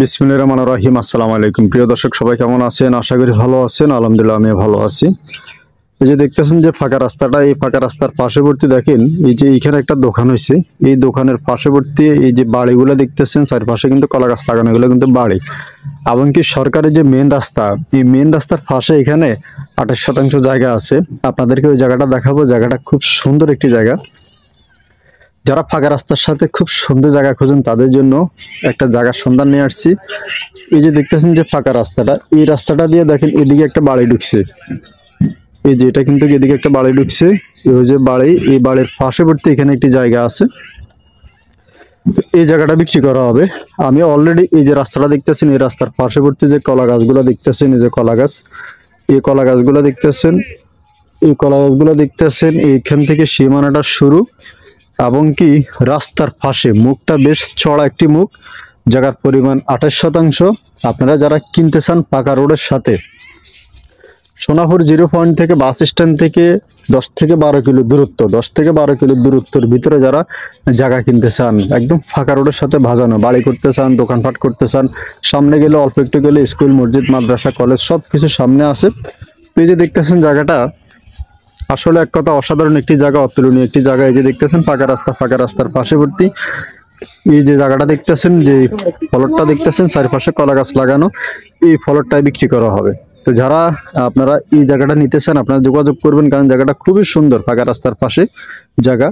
বিসমিল্লাহির রহমানির রহিম। আসসালামু আলাইকুম। প্রিয় দর্শক, সবাই কেমন আছেন? আশা করি ভালো আছেন। আলহামদুলিল্লাহ, আমিও ভালো আছি। এই যে দেখতেছেন যে ফাঁকা রাস্তাটা, এই ফাঁকা রাস্তার পার্শ্ববর্তী দেখেন এই যে এইখানে একটা দোকান হয়েছে। এই দোকানের পার্শ্ববর্তী এই যে বাড়িগুলো দেখতেছেন, চারপাশে কিন্তু কলা গাছ লাগানো, এগুলো কিন্তু বাড়ি। এমনকি সরকারের যে মেন রাস্তা, এই মেন রাস্তার পাশে এখানে 28% জায়গা আছে। আপনাদেরকে ওই জায়গাটা দেখাবো। জায়গাটা খুব সুন্দর একটি জায়গা। যারা ফাঁকা রাস্তার সাথে খুব সুন্দর জায়গা খোঁজেন তাদের জন্য একটা জায়গার সন্ধান নিয়ে আসছি। এই যে দেখতেছেন যে ফাঁকা রাস্তাটা, এই রাস্তাটা দিয়ে দেখেন এদিকে একটা বাড়ি ঢুকছে। এই যে এটা কিন্তু এদিকে একটা বাড়ি ঢুকছে। এই যে বাড়ি, এই বাড়ির পার্শ্ববর্তী এখানে একটি জায়গা আছে। এই জায়গাটা বিক্রি করা হবে। আমি অলরেডি এই যে রাস্তাটা দেখতেছেন, এই রাস্তার পার্শ্ববর্তী যে কলা গাছগুলো দেখতেছেন, এই যে কলা গাছ, এই কলা গাছগুলো দেখতেছেন, এই কলা গাছগুলো দেখতেছেন, এইখান থেকে সীমানাটা শুরু। এবং কি রাস্তার পাশে মুখটা বেশ চড়া একটি মুখ, জায়গার পরিমাণ 28%। আপনারা যারা কিনতে চান পাকা রোডের সাথে, সোনাপুর 0 পয়েন্ট থেকে বাস স্ট্যান্ড থেকে 10 থেকে 12 কিলো দূরত্ব, 10 থেকে 12 কিলো দূরত্বের ভিতরে যারা জায়গা কিনতে চান, একদম ফাঁকা রোডের সাথে ভাজানো, বাড়ি করতে চান, দোকানপাট করতে চান, সামনে গেলে অল্প একটু গেলে স্কুল, মসজিদ, মাদ্রাসা, কলেজ সব কিছু সামনে আছে। এই যে দেখতেছেন জায়গাটা আসলে এক কথা অসাধারণ একটি জায়গা, অতুলনীয় একটি জায়গা। এই যে দেখতেছেন ফাঁকা রাস্তা, ফাঁকা রাস্তার পার্শ্ববর্তী এই যে জায়গাটা দেখতেছেন, যে ফলকটা দেখতেছেন, চারপাশে কলা গাছ লাগানো, এই ফলকটাই বিক্রি করা হবে। তো যারা আপনারা এই জায়গাটা নিতে চান, আপনারা যোগাযোগ করবেন, কারণ জায়গাটা খুবই সুন্দর, ফাঁকা রাস্তার পাশে জায়গা।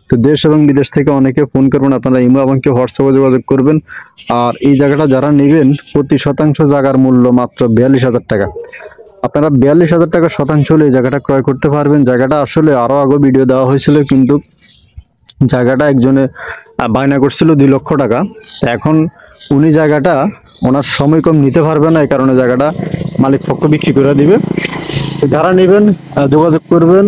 তো দেশ এবং বিদেশ থেকে অনেকে ফোন করবেন, আপনারা ইমো এবং কেউ হোয়াটসঅ্যাপে যোগাযোগ করবেন। আর এই জায়গাটা যারা নেবেন, প্রতি শতাংশ জায়গার মূল্য মাত্র 42,000 টাকা। আপনারা 42,000 টাকা শতাংশ হলে এই জায়গাটা ক্রয় করতে পারবেন। জায়গাটা আসলে আরো আগে ভিডিও দেওয়া হয়েছিল, কিন্তু জায়গাটা একজনে বায়না করছিল 2 লক্ষ টাকা। এখন উনি জায়গাটা ওনার সময় কম নিতে পারবে না, এই কারণে জায়গাটা মালিক পক্ষ বিক্রি করে দিবে। তো যারা নেবেন যোগাযোগ করবেন।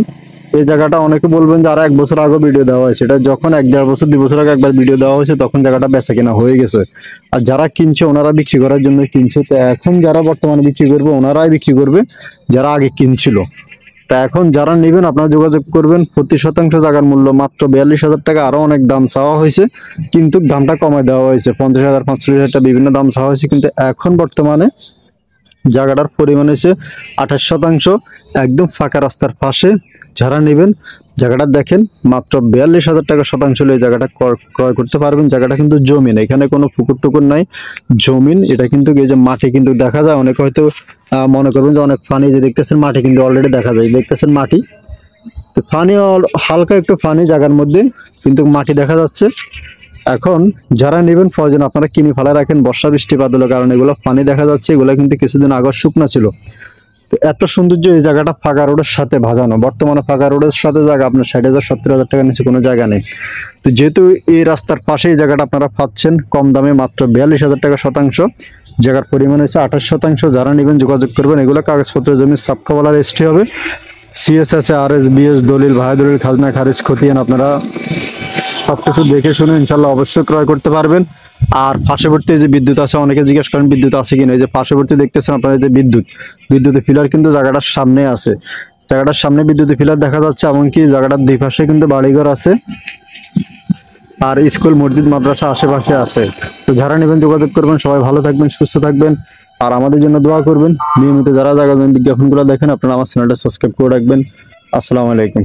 এই জায়গাটা অনেকে বলবেন যে আরো 1 বছর আগে ভিডিও দেওয়া হয়েছে, এটা যখন 1-1.5 বছর 2 বছর আগে একবার ভিডিও দেওয়া হয়েছে, তখন জায়গাটা বেচা কেনা হয়ে গেছে। আর যারা কিনছে ওনারা বিক্রি করার জন্য কিনছে। তো এখন যারা বর্তমানে বিক্রি করবে ওনারাই বিক্রি করবে, যারা আগে কিনছিল। তা এখন যারা নেবেন আপনারা যোগাযোগ করবেন। প্রতি শতাংশ জায়গার মূল্য মাত্র 42,000 টাকা। আরো অনেক দাম চাওয়া হয়েছে, কিন্তু দামটা কমায় দেওয়া হয়েছে। 50,000, 45,000 বিভিন্ন দাম চাওয়া হয়েছে, কিন্তু এখন বর্তমানে জায়গাটার পরিমাণ হচ্ছে 28%, একদম ফাঁকা রাস্তার পাশে। যারা নেবেন জায়গাটা দেখেন, মাত্র 42,000 টাকা শতাংশ হলে এই জায়গাটা ক্রয় করতে পারবেন। জায়গাটা কিন্তু জমিন, এখানে কোনো পুকুর টুকুর নাই, জমিন। এটা কিন্তু এই যে মাটি কিন্তু দেখা যায়, অনেকে হয়তো মনে করবেন যে অনেক পানি, যে দেখতেছেন মাটি কিন্তু অলরেডি দেখা যায়, দেখতেছেন মাটি। তো পানি হালকা একটু পানি জায়গার মধ্যে, কিন্তু মাটি দেখা যাচ্ছে। এখন যারা নেবেন প্রয়োজন আপনারা কিনে ফেলা রাখেন, বর্ষা বৃষ্টি বাদলের কারণে এগুলো পানি দেখা যাচ্ছে। এগুলো কিন্তু কিছুদিন আগে শুকনা ছিল। তো এত সৌন্দর্য এই জায়গাটা ফাঁকা রোডের সাথে ভাজানো। বর্তমানে ফাঁকা রোডের সাথে জায়গা আপনার 60,000, 70,000 টাকা নিচে কোনো জায়গা নেই। তো যেহেতু এই রাস্তার পাশে এই জায়গাটা আপনারা পাচ্ছেন কম দামে, মাত্র 42,000 টাকা শতাংশ। জায়গার পরিমাণ হচ্ছে 28%। যারা নেবেন যোগাযোগ করবেন। এগুলো কাগজপত্র জমির সাবকাওয়ালা রেজিস্ট্রি হবে, সিএস আছে, আরএস, বিএস, দলিল, ভাই দলিল, খাজনা খারিজ, খতিয়ান, আপনারা সবকিছু দেখে শুনে ইনশাল্লাহ অবশ্যই ক্রয় করতে পারবেন। আর পার্শ্ববর্তী যে বিদ্যুৎ আছে, অনেকে জিজ্ঞেস করেন বিদ্যুৎ আছে কিনা। এই যে পার্শ্ববর্তী দেখতেছেন আপনারা, যে বিদ্যুতের পিলার কিন্তু জায়গাটার সামনে আছে। জায়গাটার সামনে বিদ্যুতের পিলার দেখা যাচ্ছে। এমনকি জায়গাটার 2 পাশে কিন্তু বাড়িঘর আছে, আর স্কুল, মসজিদ, মাদ্রাসা আশেপাশে আছে। তো যারা নেবেন যোগাযোগ করবেন। সবাই ভালো থাকবেন, সুস্থ থাকবেন, আর আমাদের জন্য দোয়া করবেন। নিয়মিত যারা জায়গা বিজ্ঞাপনগুলো দেখেন আপনারা আমার চ্যানেলটা সাবস্ক্রাইব করে রাখবেন। আসসালামু আলাইকুম।